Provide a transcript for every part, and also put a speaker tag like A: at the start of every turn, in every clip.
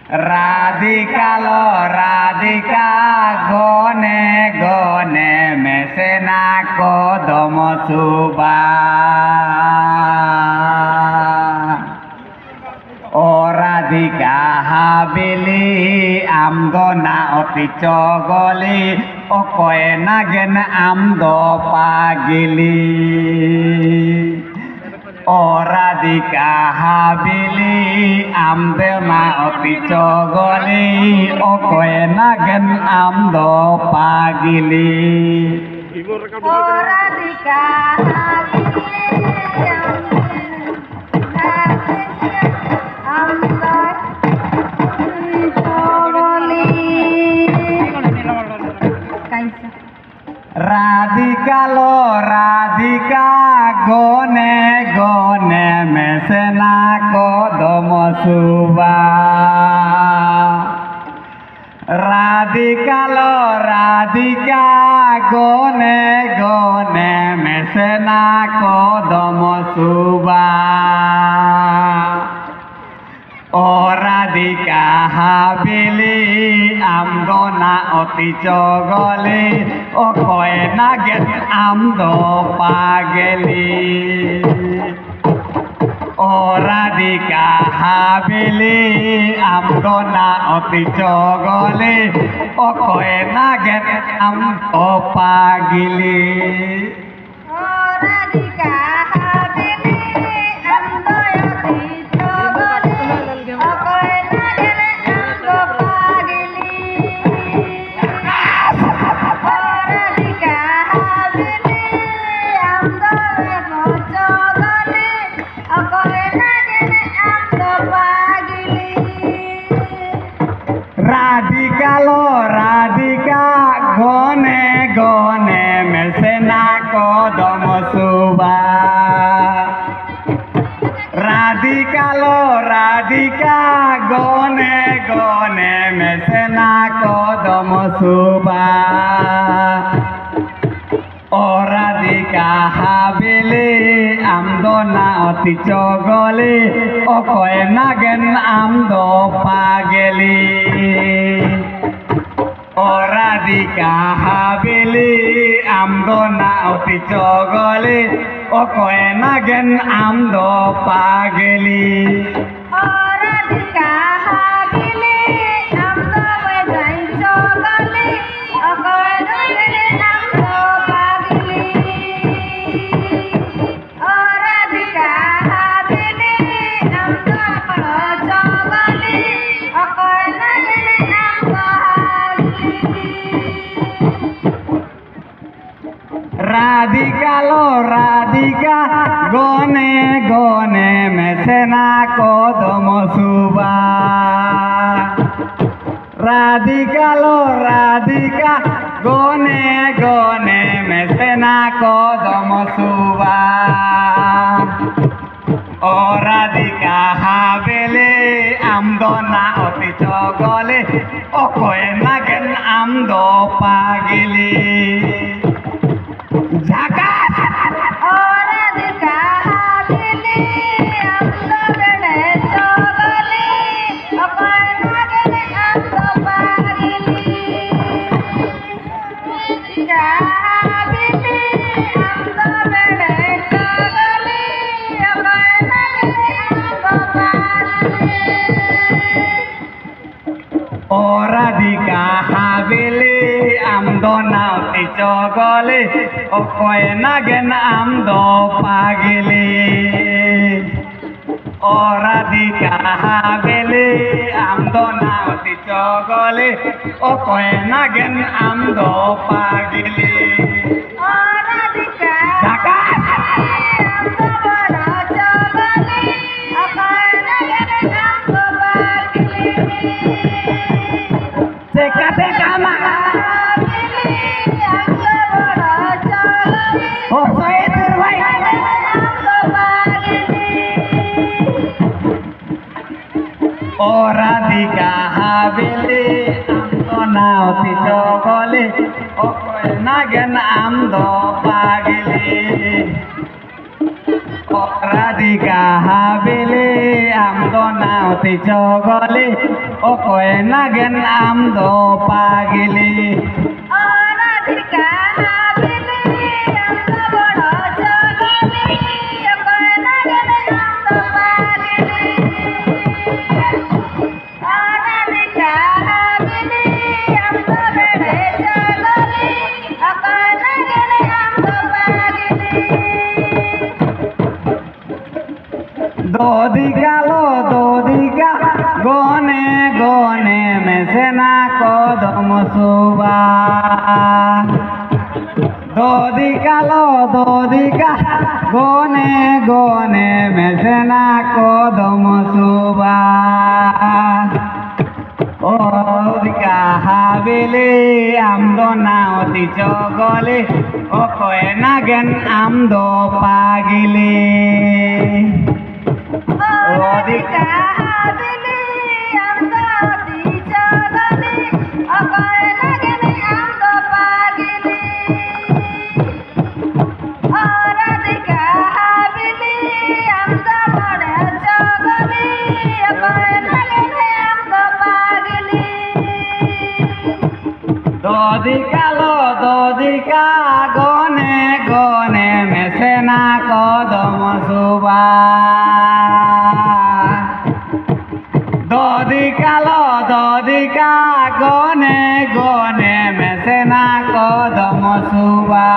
A: রাধিকালো রাধিকা গনে গনে মেসেনা কদম সুবা ও রাধিকা হাবিলি আমদনা অতি চগলি ও কয়ে নাগেন আমদ পাগিলি ও রাধিকা হাবিলি আমদনা অতি চগলি ও কয়ে নাগেন আমদ পাগিলি
B: ও রাধিকা
A: রাধিকালো রাধিকা গনে গনে মেসেনা কদম সুবা রাধিকালো রাধিকা গনে গনে মেসেনা কদম সুবা ও রাধিকা হাবিলি আমদনা অতি চগলি ও কয়ে নাগেন আমদ পাগলি ও রাধিকা হাবিলি আমদনা অতি চগলি ও কয়ে নাগেন আমদ পাগলি
B: ও রাধিকা
A: রাধিকালো রাধিকা গনে গনে মেসেনা কদম সুবা রাধিকালো রাধিকা গনে গনে মেসেনা কদম সুবা ও রাধিকা হাবিলি আমদনা অতি চগলি ও কয়ে নাগেন আমদ পাগলি ও রাধিকা হাবিলি আমদনা অতি চগলি ও কয়ে নাগেন আমদ পাগলি
B: ও রাধিকা হাবিলি আমদনা যাই চগলি ও কয়ে নাগেন আমদ পাগলি ও রাধিকা হাবিলি আমদনা চগলি ও কয়ে নাগেন আমদ
A: রাধিকালো রাধিকা গনে গনে মেসেনা কদম সুবা রাধিকালো রাধিকা গনে গনে মেসেনা কদম সুবা ও রাধিকা হাবিলি আমদনা অতি চগলি ও কয়ে নাগেন আমদ পাগিলি
B: ও রাধিকা হাবিলি আমদনা চগলি ও কয়ে নাগেন আমদ পাগলি রাধিকা হাবিলি আমদনা চগলি ও কয়ে নাগেন আমদ পাগলি
A: ও রাধিকা হাবিলি আমদনা অতি চগলি ও কয়ে নাগেন আমদ পাগলি ও রাধিকা হাবিলি আমদনা অতি চগলি ও কয়ে নাগেন আমদ পাগলি
B: ও রাধিকা
A: ও রাধিকা হাবিলি আমদনা অতি চগলি ও কয়ে নাগেন আমদ পাগলি Radhika habili amdo nauti jogoli okoe nagen amdo pagili
B: Radhika habili amdo bodo jogoli okoe nagen amdo pagili Radhika habili amdo bede jogoli okoe nagen amdo pagili
A: dodika gone gone mesena kodom suba dodika gone gone mesena kodom suba dodika habili amdo nauti jogole okoe nagen amdo pagili
B: Radhika habili amdo dijogoli okoe nagen amdo pagili Radhika habili amdo bodo jogoli okoe nagen amdo pagili
A: dodika gone gone mesena kodom suba dodika gone gone mesena kodom suba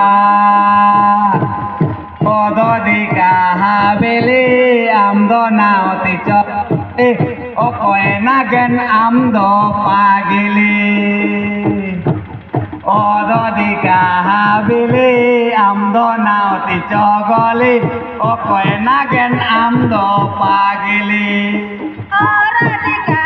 A: dodika habili amdo nauti jogoli okoe nagen amdo pagili dodika habili amdo nauti jogoli okoe nagen amdo pagili
B: Radhika